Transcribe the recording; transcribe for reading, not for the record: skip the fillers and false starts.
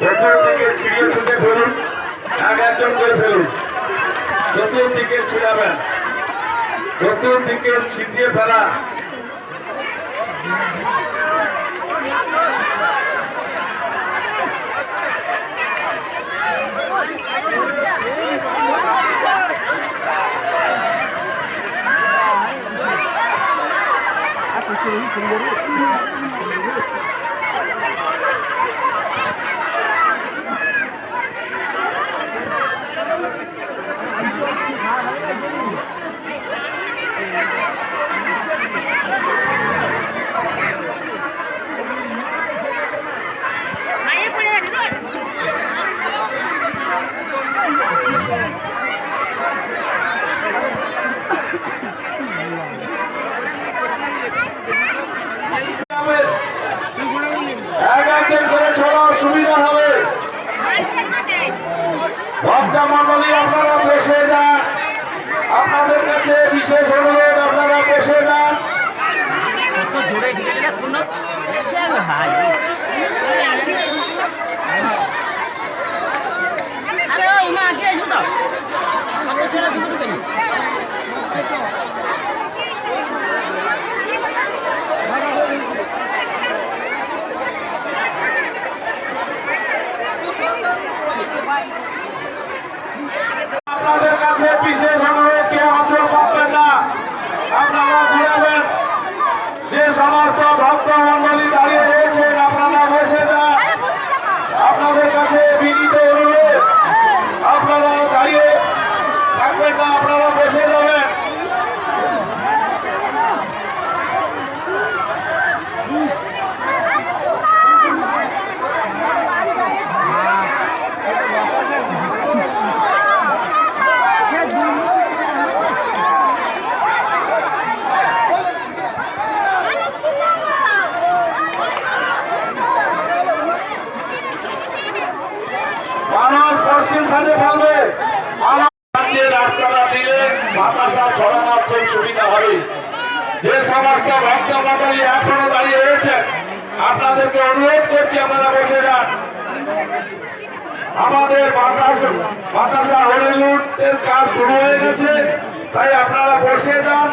চতুর্দিকে ছিঁড়িয়ে ছুটে ফেলুন, এক একজন করে ফেলুন। চতুর্দিকে ছিড়াবেন, চতুর্দিকে ছিটিয়ে ফেলা। সুবিধা হবে। ভক্ত মন্ডলী আপনারা বসে যান, আপনাদের কাছে বিশেষ অনুরোধ, আপনারা বসে যান। আপনাদের কাছে বিশেষ অনুরোধ, কেউ আগ্রহ পাবেন না, আপনারা ঘুরাবেন। যে সমস্ত ভক্ত মন্ডলী দাঁড়িয়ে রয়েছেন আপনারা বসে যান, আপনাদের কাছে বিনীত অনুরোধ, আপনারা দাঁড়িয়ে থাকবেন না, আপনারা বসে যাবেন। রাস্তাটা দিলে বাতাসা ছড়ানোর খুব সুবিধা হবে। যে সমস্ত ভক্ত মন্ডলী এখনো দাঁড়িয়ে রয়েছেন আপনাদেরকে অনুরোধ করছি আপনারা বসে যান। আমাদের বাতাসা হরিলুটের কাজ শুরু হয়ে গেছে, তাই আপনারা বসে যান।